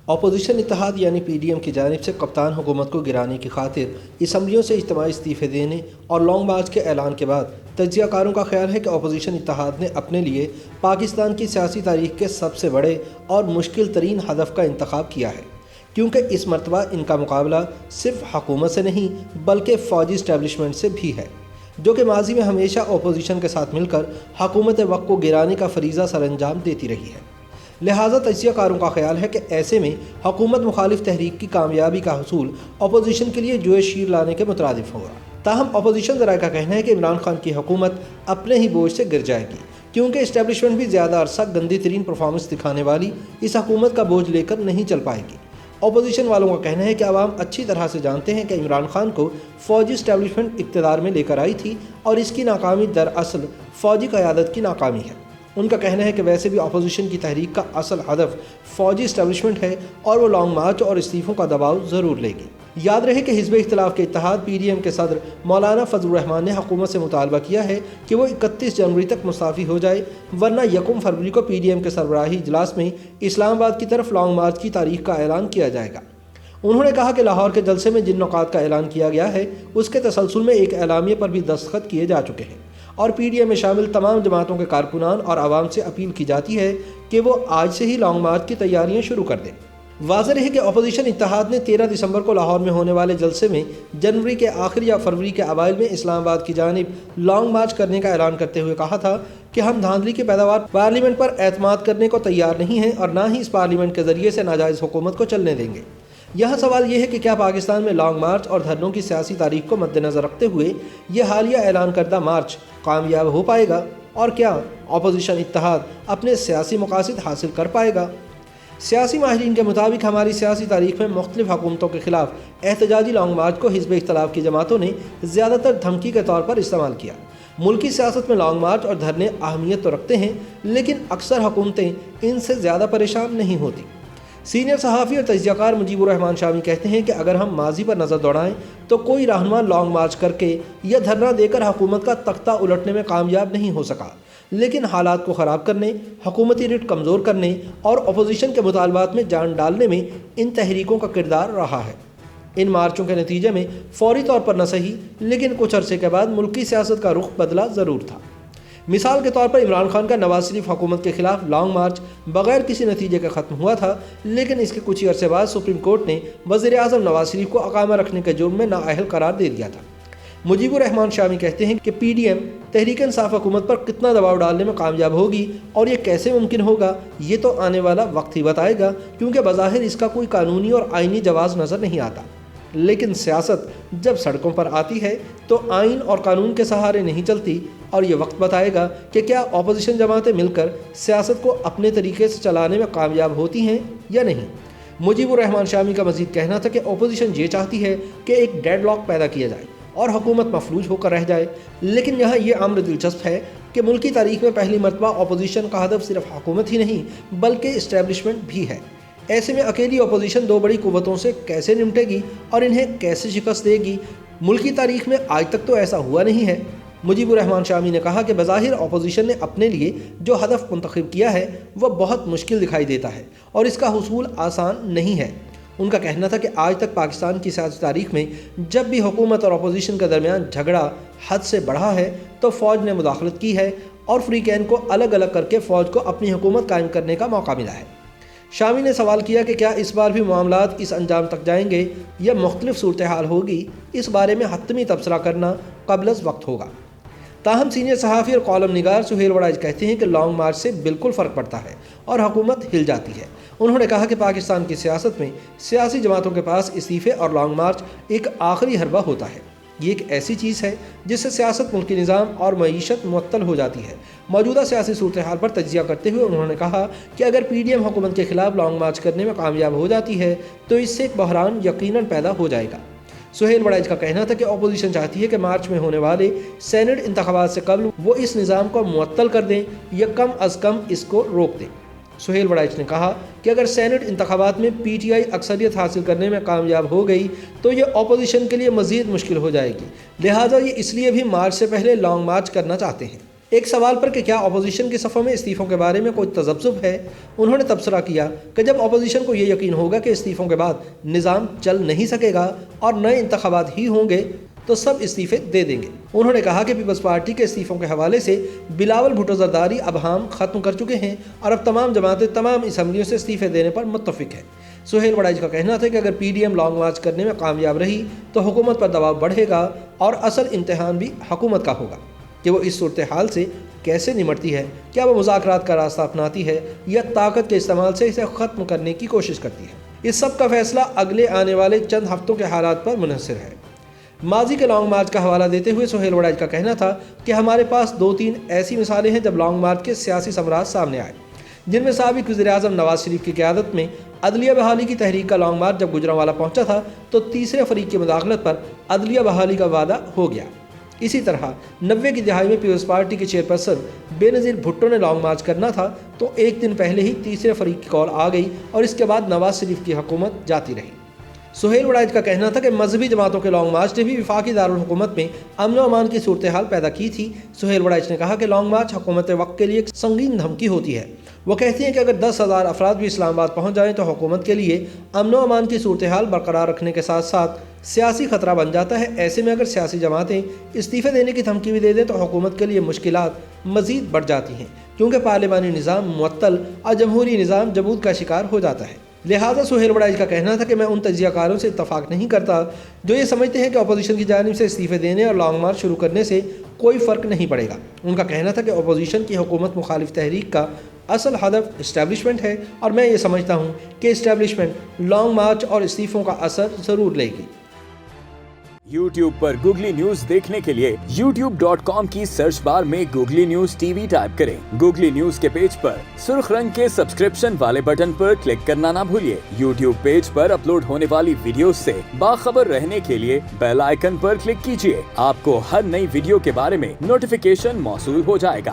Opposition اتحاد یعنی پی D M کی جانب سے کپتان حکومت کو گرانے کی خاطر اسمبلیوں سے اجتماعی استعفے دینے اور لانگ مارچ کے اعلان کے بعد تجزیہ کاروں کا خیال ہے کہ اپوزیشن اتحاد نے اپنے لیے پاکستان کی سیاسی تاریخ کے سب سے بڑے اور مشکل ترین ہدف کا انتخاب کیا ہے، کیونکہ اس مرتبہ ان کا مقابلہ صرف حکومت سے نہیں بلکہ فوجی اسٹیبلشمنٹ سے بھی ہے، جو کہ ماضی میں ہمیشہ اپوزیشن کے ساتھ مل کر حکومت وقت کو گرانے کا فریضہ سر انجام دیتی رہی ہے۔ لہٰذا تجزیہ کاروں کا خیال ہے کہ ایسے میں حکومت مخالف تحریک کی کامیابی کا حصول اپوزیشن کے لیے جوئے شیر لانے کے مترادف ہوگا۔ تاہم اپوزیشن ذرائع کا کہنا ہے کہ عمران خان کی حکومت اپنے ہی بوجھ سے گر جائے گی، کیونکہ اسٹیبلشمنٹ بھی زیادہ عرصہ گندی ترین پرفارمنس دکھانے والی اس حکومت کا بوجھ لے کر نہیں چل پائے گی۔ اپوزیشن والوں کا کہنا ہے کہ عوام اچھی طرح سے جانتے ہیں کہ عمران خان کو فوجی اسٹیبلشمنٹ اقتدار میں لے کر آئی تھی اور اس کی ناکامی دراصل فوجی قیادت کی ناکامی ہے۔ ان کا کہنا ہے کہ ویسے بھی اپوزیشن کی تحریک کا اصل ہدف فوجی اسٹیبلشمنٹ ہے اور وہ لانگ مارچ اور استعفوں کا دباؤ ضرور لے گی۔ یاد رہے کہ حزب اختلاف کے اتحاد پی ڈی ایم کے صدر مولانا فضل الرحمان نے حکومت سے مطالبہ کیا ہے کہ وہ 31 جنوری تک مستعفی ہو جائے، ورنہ 1 فروری کو پی ڈی ایم کے سربراہی اجلاس میں اسلام آباد کی طرف لانگ مارچ کی تاریخ کا اعلان کیا جائے گا۔ انہوں نے کہا کہ لاہور کے جلسے میں جن نکات کا اعلان کیا گیا ہے اس کے تسلسل میں ایک اعلامیے پر بھی دستخط کیے جا چکے ہیں، اور پی ڈی ایم میں شامل تمام جماعتوں کے کارکنان اور عوام سے اپیل کی جاتی ہے کہ وہ آج سے ہی لانگ مارچ کی تیاریاں شروع کر دیں۔ واضح رہے کہ اپوزیشن اتحاد نے 13 دسمبر کو لاہور میں ہونے والے جلسے میں جنوری کے آخر یا فروری کے اوائل میں اسلام آباد کی جانب لانگ مارچ کرنے کا اعلان کرتے ہوئے کہا تھا کہ ہم دھاندلی کی پیداوار پارلیمنٹ پر اعتماد کرنے کو تیار نہیں ہیں اور نہ ہی اس پارلیمنٹ کے ذریعے سے ناجائز حکومت کو چلنے دیں گے۔ یہاں سوال یہ ہے کہ کیا پاکستان میں لانگ مارچ اور دھرنوں کی سیاسی تاریخ کو مد نظر رکھتے ہوئے یہ حالیہ اعلان کردہ مارچ کامیاب ہو پائے گا، اور کیا اپوزیشن اتحاد اپنے سیاسی مقاصد حاصل کر پائے گا؟ سیاسی ماہرین کے مطابق ہماری سیاسی تاریخ میں مختلف حکومتوں کے خلاف احتجاجی لانگ مارچ کو حزب اختلاف کی جماعتوں نے زیادہ تر دھمکی کے طور پر استعمال کیا۔ ملکی سیاست میں لانگ مارچ اور دھرنے اہمیت تو رکھتے ہیں، لیکن اکثر حکومتیں ان سے زیادہ پریشان نہیں ہوتی۔ سینئر صحافی اور تجزیہ کار مجیب الرحمان شامی کہتے ہیں کہ اگر ہم ماضی پر نظر دوڑائیں تو کوئی رہنما لانگ مارچ کر کے یا دھرنا دے کر حکومت کا تختہ الٹنے میں کامیاب نہیں ہو سکا، لیکن حالات کو خراب کرنے، حکومتی رٹ کمزور کرنے اور اپوزیشن کے مطالبات میں جان ڈالنے میں ان تحریکوں کا کردار رہا ہے۔ ان مارچوں کے نتیجے میں فوری طور پر نہ صحیح لیکن کچھ عرصے کے بعد ملکی سیاست کا رخ بدلا ضرور تھا۔ مثال کے طور پر عمران خان کا نواز شریف حکومت کے خلاف لانگ مارچ بغیر کسی نتیجے کے ختم ہوا تھا، لیکن اس کے کچھ ہی عرصے بعد سپریم کورٹ نے وزیر اعظم نواز شریف کو اقامہ رکھنے کے جرم میں نااہل قرار دے دیا تھا۔ مجیب الرحمان شامی کہتے ہیں کہ پی ڈی ایم تحریک انصاف حکومت پر کتنا دباؤ ڈالنے میں کامیاب ہوگی اور یہ کیسے ممکن ہوگا، یہ تو آنے والا وقت ہی بتائے گا، کیونکہ بظاہر اس کا کوئی قانونی اور آئینی جواز نظر نہیں آتا۔ لیکن سیاست جب سڑکوں پر آتی ہے تو آئین اور قانون کے سہارے نہیں چلتی، اور یہ وقت بتائے گا کہ کیا اپوزیشن جماعتیں مل کر سیاست کو اپنے طریقے سے چلانے میں کامیاب ہوتی ہیں یا نہیں۔ مجیب الرحمان شامی کا مزید کہنا تھا کہ اپوزیشن یہ چاہتی ہے کہ ایک ڈیڈ لاک پیدا کیا جائے اور حکومت مفلوج ہو کر رہ جائے، لیکن یہاں یہ امر دلچسپ ہے کہ ملکی تاریخ میں پہلی مرتبہ اپوزیشن کا ہدف صرف حکومت ہی نہیں بلکہ اسٹیبلشمنٹ بھی ہے۔ ایسے میں اکیلی اپوزیشن دو بڑی قوتوں سے کیسے نمٹے گی اور انہیں کیسے شکست دے گی؟ ملکی تاریخ میں آج تک تو ایسا ہوا نہیں ہے۔ مجیب الرحمان شامی نے کہا کہ بظاہر اپوزیشن نے اپنے لیے جو ہدف منتخب کیا ہے وہ بہت مشکل دکھائی دیتا ہے اور اس کا حصول آسان نہیں ہے۔ ان کا کہنا تھا کہ آج تک پاکستان کی سیاسی تاریخ میں جب بھی حکومت اور اپوزیشن کے درمیان جھگڑا حد سے بڑھا ہے تو فوج نے مداخلت کی ہے اور فریقین کو الگ الگ کر کے فوج کو اپنی حکومت قائم کرنے کا موقع ملا ہے۔ شامی نے سوال کیا کہ کیا اس بار بھی معاملات اس انجام تک جائیں گے یا مختلف صورتحال ہوگی؟ اس بارے میں حتمی تبصرہ کرنا قبل از وقت ہوگا۔ تاہم سینئر صحافی اور کالم نگار سہیل وڑائچ کہتے ہیں کہ لانگ مارچ سے بالکل فرق پڑتا ہے اور حکومت ہل جاتی ہے۔ انہوں نے کہا کہ پاکستان کی سیاست میں سیاسی جماعتوں کے پاس استعفے اور لانگ مارچ ایک آخری حربہ ہوتا ہے۔ یہ ایک ایسی چیز ہے جس سے سیاست، ملکی نظام اور معیشت معطل ہو جاتی ہے۔ موجودہ سیاسی صورتحال پر تجزیہ کرتے ہوئے انہوں نے کہا کہ اگر پی ڈی ایم حکومت کے خلاف لانگ مارچ کرنے میں کامیاب ہو جاتی ہے تو اس سے ایک بحران یقیناً پیدا ہو جائے گا۔ سہیل وڑائچ کا کہنا تھا کہ اپوزیشن چاہتی ہے کہ مارچ میں ہونے والے سینٹ انتخابات سے قبل وہ اس نظام کو معطل کر دیں یا کم از کم اس کو روک دیں۔ سہیل وڑائچ نے کہا کہ اگر سینٹ انتخابات میں پی ٹی آئی اکثریت حاصل کرنے میں کامیاب ہو گئی تو یہ اپوزیشن کے لیے مزید مشکل ہو جائے گی، لہٰذا یہ اس لیے بھی مارچ سے پہلے لانگ مارچ کرنا چاہتے ہیں۔ ایک سوال پر کہ کیا اپوزیشن کے صفوں میں استعفوں کے بارے میں کوئی تذبذب ہے، انہوں نے تبصرہ کیا کہ جب اپوزیشن کو یہ یقین ہوگا کہ استعفوں کے بعد نظام چل نہیں سکے گا اور نئے انتخابات ہی ہوں گے تو سب استعفے دے دیں گے۔ انہوں نے کہا کہ پیپلز پارٹی کے استعفوں کے حوالے سے بلاول بھٹو زرداری ابہام ختم کر چکے ہیں اور اب تمام جماعتیں تمام اسمبلیوں سے استعفے دینے پر متفق ہیں۔ سہیل وڑائچ کا کہنا تھا کہ اگر P D M long march کرنے میں کامیاب رہی تو حکومت پر دباؤ بڑھے گا اور اصل امتحان بھی حکومت کا ہوگا کہ وہ اس صورتحال سے کیسے نمٹتی ہے، کیا وہ مذاکرات کا راستہ اپناتی ہے یا طاقت کے استعمال سے اسے ختم کرنے کی کوشش کرتی ہے۔ اس سب کا فیصلہ اگلے آنے والے چند ہفتوں کے حالات پر منحصر ہے۔ ماضی کے لانگ مارچ کا حوالہ دیتے ہوئے سہیل وڑائچ کا کہنا تھا کہ ہمارے پاس 2-3 ایسی مثالیں ہیں جب لانگ مارچ کے سیاسی ثمرات سامنے آئے، جن میں سابق وزیر اعظم نواز شریف کی قیادت میں عدلیہ بحالی کی تحریک کا لانگ مارچ جب گوجرانوالا پہنچا تھا تو تیسرے فریق کی مداخلت پر عدلیہ بحالی کا وعدہ ہو گیا۔ اسی طرح 90 کی دہائی میں پیپلز پارٹی کے چیئرپرسن بے نظیر بھٹو نے لانگ مارچ کرنا تھا تو ایک دن پہلے ہی تیسرے فریق کی کال آ گئی اور اس کے بعد نواز شریف کی حکومت جاتی رہی۔ سہیل وڑائچ کا کہنا تھا کہ مذہبی جماعتوں کے لانگ مارچ نے بھی وفاقی دارالحکومت میں امن و امان کی صورتحال پیدا کی تھی۔ سہیل وڑائچ نے کہا کہ لانگ مارچ حکومت وقت کے لیے ایک سنگین دھمکی ہوتی ہے۔ وہ کہتی ہیں کہ اگر 10,000 افراد بھی اسلام آباد پہنچ جائیں تو حکومت کے لیے امن و امان کی صورتحال برقرار رکھنے کے ساتھ ساتھ سیاسی خطرہ بن جاتا ہے۔ ایسے میں اگر سیاسی جماعتیں استعفے دینے کی دھمکی بھی دے دیں تو حکومت کے لیے مشکلات مزید بڑھ جاتی ہیں، کیونکہ پارلیمانی نظام معطل اور جمہوری نظام جمود کا شکار ہو جاتا ہے۔ لہٰذا سہیل وڑائچ کا کہنا تھا کہ میں ان تجزیہ کاروں سے اتفاق نہیں کرتا جو یہ سمجھتے ہیں کہ اپوزیشن کی جانب سے استعفے دینے اور لانگ مارچ شروع کرنے سے کوئی فرق نہیں پڑے گا۔ ان کا کہنا تھا کہ اپوزیشن کی حکومت مخالف تحریک کا اصل ہدف اسٹیبلشمنٹ ہے اور میں یہ سمجھتا ہوں کہ اسٹیبلشمنٹ لانگ مارچ اور استعفوں کا اثر ضرور لے گی۔ YouTube پر گوگلی نیوز دیکھنے کے لیے youtube.com کی سرچ بار میں googly news T V type کریں۔ گوگلی نیوز کے پیج پر سرخ رنگ کے سبسکرپشن والے بٹن پر کلک کرنا نہ بھولیے۔ YouTube پیج پر اپلوڈ ہونے والی ویڈیوز سے باخبر رہنے کے لیے بیل آئیکن پر کلک کیجیے۔ آپ کو ہر نئی ویڈیو کے بارے میں نوٹیفیکیشن موصول ہو جائے گا۔